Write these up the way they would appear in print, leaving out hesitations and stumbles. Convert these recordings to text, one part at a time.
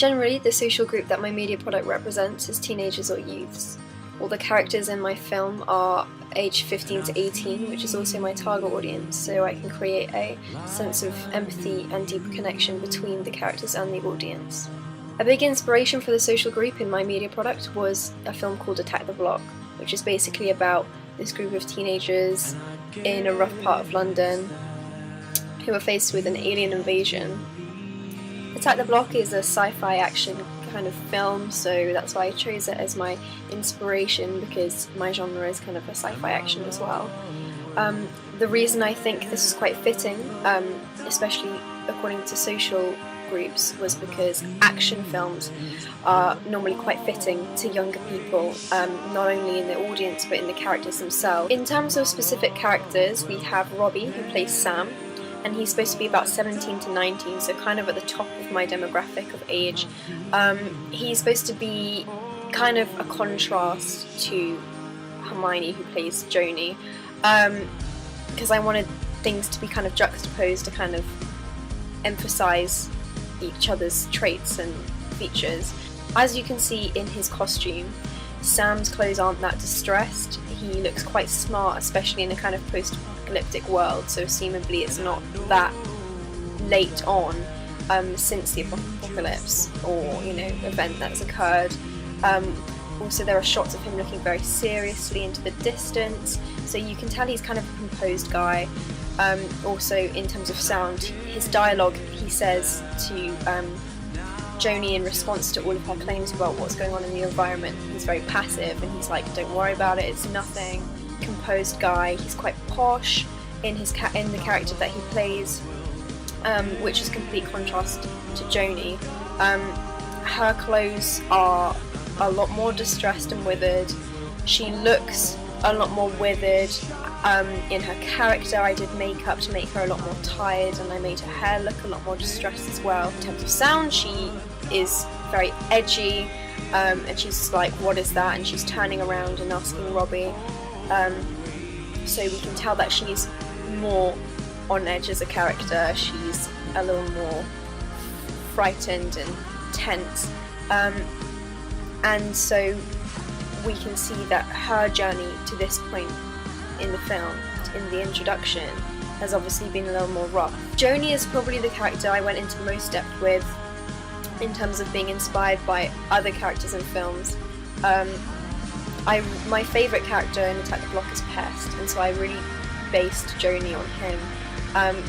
Generally, the social group that my media product represents is teenagers or youths. All the characters in my film are aged 15 to 18, which is also my target audience, so I can create a sense of empathy and deep connection between the characters and the audience. A big inspiration for the social group in my media product was a film called Attack the Block, which is basically about this group of teenagers in a rough part of London who are faced with an alien invasion. Attack the Block is a sci-fi action kind of film, so that's why I chose it as my inspiration, because my genre is kind of a sci-fi action as well. The reason I think this is quite fitting, especially according to social groups, was because action films are normally quite fitting to younger people, not only in the audience but in the characters themselves. In terms of specific characters, we have Robbie, who plays Sam, and he's supposed to be about 17 to 19, so kind of at the top of my demographic of age. He's supposed to be kind of a contrast to Hermione, who plays Joni, because I wanted things to be kind of juxtaposed to kind of emphasize each other's traits and features. As you can see in his costume, Sam's clothes aren't that distressed. He looks quite smart, especially in a kind of post-apocalyptic world, so seemingly it's not that late on since the apocalypse or, event that's occurred. Also, there are shots of him looking very seriously into the distance, so you can tell he's kind of a composed guy. Also, in terms of sound, his dialogue, he says to Joni in response to all of her claims about what's going on in the environment, he's very passive and he's like, don't worry about it, it's nothing. Composed guy. He's quite posh in the character that he plays, which is complete contrast to Joni. Her clothes are a lot more distressed and withered. She looks a lot more withered. In her character, I did makeup to make her a lot more tired, and I made her hair look a lot more distressed as well. In terms of sound, she is very edgy, and she's like, what is that? And she's turning around and asking Robbie. So we can tell that she's more on edge as a character. She's a little more frightened and tense. And so we can see that her journey to this point in the film, in the introduction, has obviously been a little more rough. Joni is probably the character I went into most depth with in terms of being inspired by other characters in films. My favourite character in Attack the Block is Pest, and so I really based Joni on him.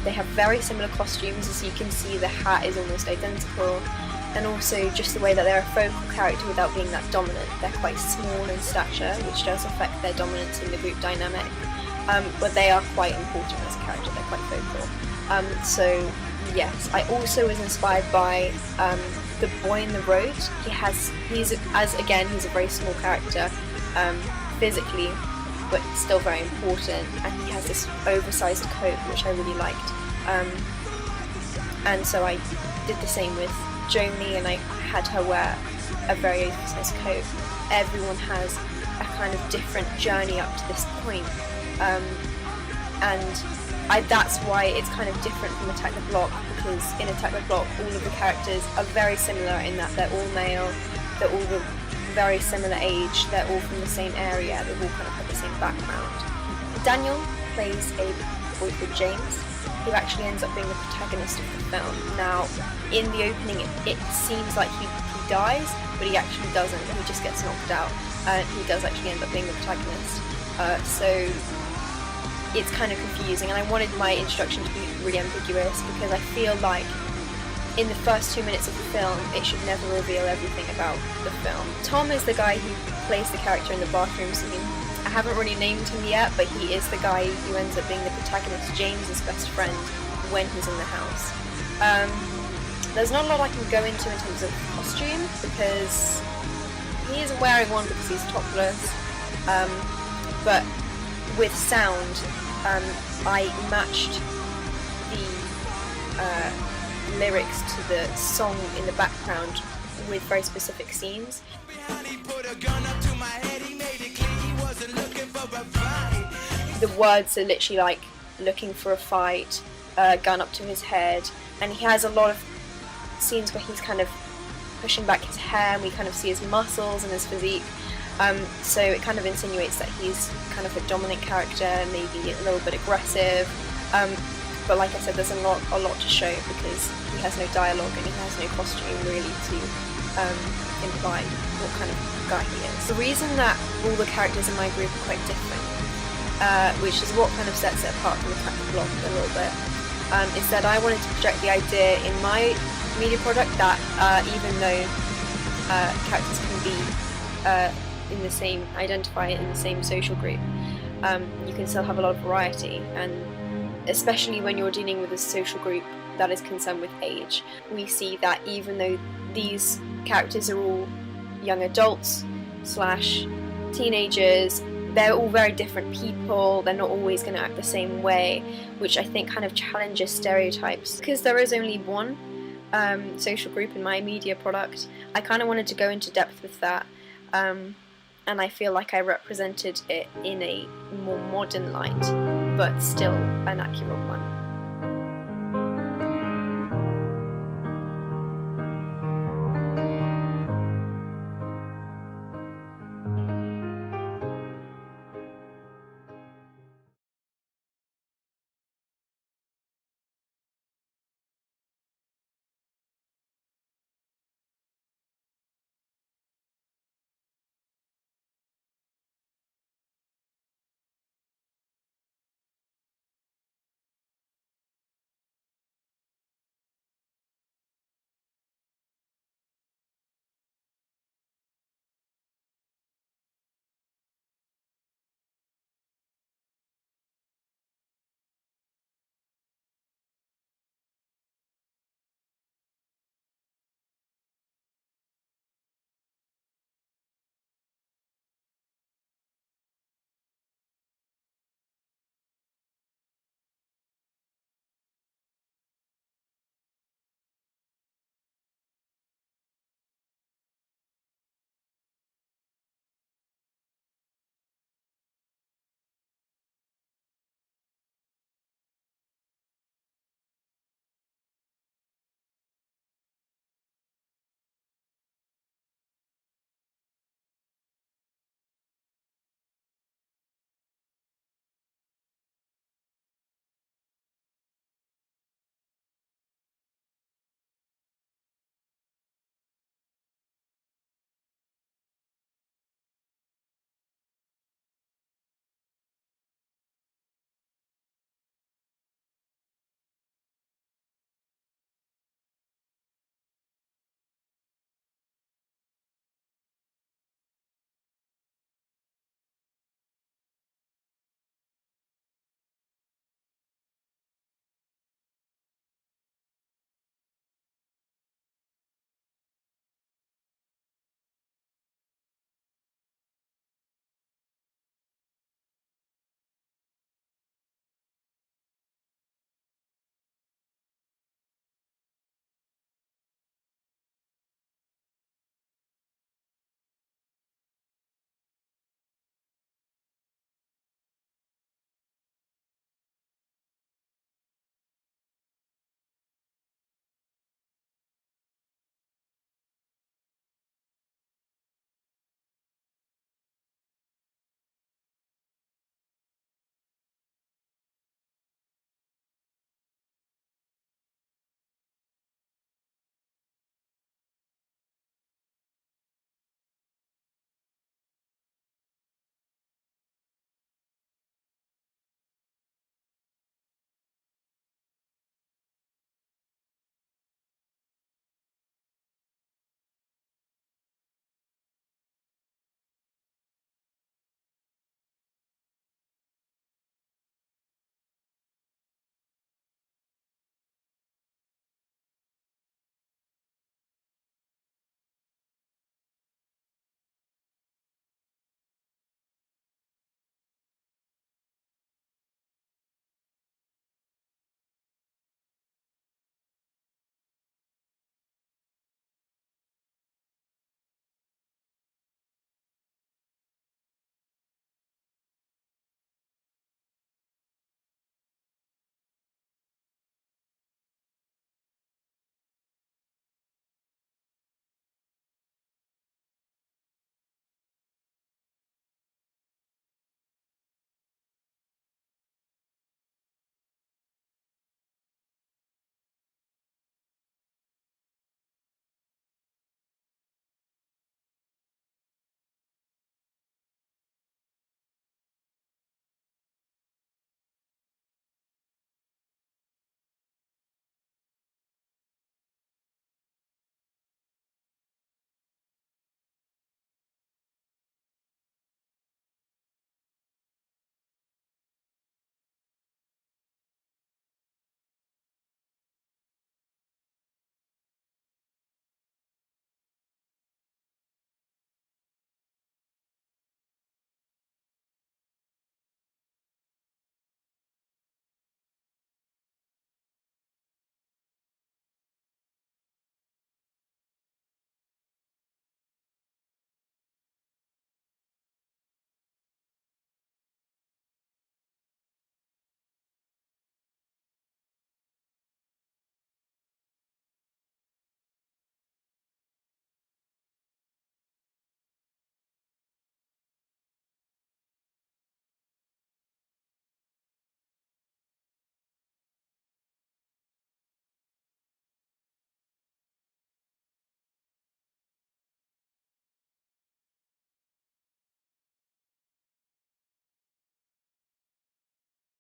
They have very similar costumes, as you can see the hat is almost identical, and also just the way that they're a focal character without being that dominant. They're quite small in stature, which does affect their dominance in the group dynamic, but they are quite important as a character, they're quite focal. So yes, I also was inspired by the boy in the road. He's a very small character, physically, but still very important, and he has this oversized coat which I really liked. And so I did the same with Joni, and I had her wear a very oversized coat. Everyone has a kind of different journey up to this point, and that's why it's kind of different from Attack the Block, because in Attack the Block all of the characters are very similar in that they're all male, they're all the very similar age, they're all from the same area, they've all kind of had the same background. Daniel plays a boy called James, who actually ends up being the protagonist of the film. Now, in the opening it seems like he dies, but he actually doesn't, he just gets knocked out. He does actually end up being the protagonist. So it's kind of confusing, and I wanted my introduction to be really ambiguous, because I feel like in the first 2 minutes of the film it should never reveal everything about the film. Tom is the guy who plays the character in the bathroom scene. I haven't really named him yet, but he is the guy who ends up being the protagonist, James's best friend, when he's in the house. There's not a lot I can go into in terms of costume, because he isn't wearing one because he's topless, but with sound, I matched the lyrics to the song in the background with very specific scenes. The words are literally like looking for a fight, gun up to his head, and he has a lot of scenes where he's kind of pushing back his hair, and we kind of see his muscles and his physique. So it kind of insinuates that he's kind of a dominant character, maybe a little bit aggressive. But like I said, there's a lot to show because he has no dialogue and he has no costume really to imply what kind of guy he is. The reason that all the characters in my group are quite different, which is what kind of sets it apart from the character block a little bit, is that I wanted to project the idea in my media product that even though characters can be identify in the same social group, you can still have a lot of variety, and especially when you're dealing with a social group that is concerned with age. We see that even though these characters are all young adults / teenagers, they're all very different people, they're not always going to act the same way, which I think kind of challenges stereotypes. Because there is only one social group in my media product, I kind of wanted to go into depth with that, and I feel like I represented it in a more modern light, but still an accurate one.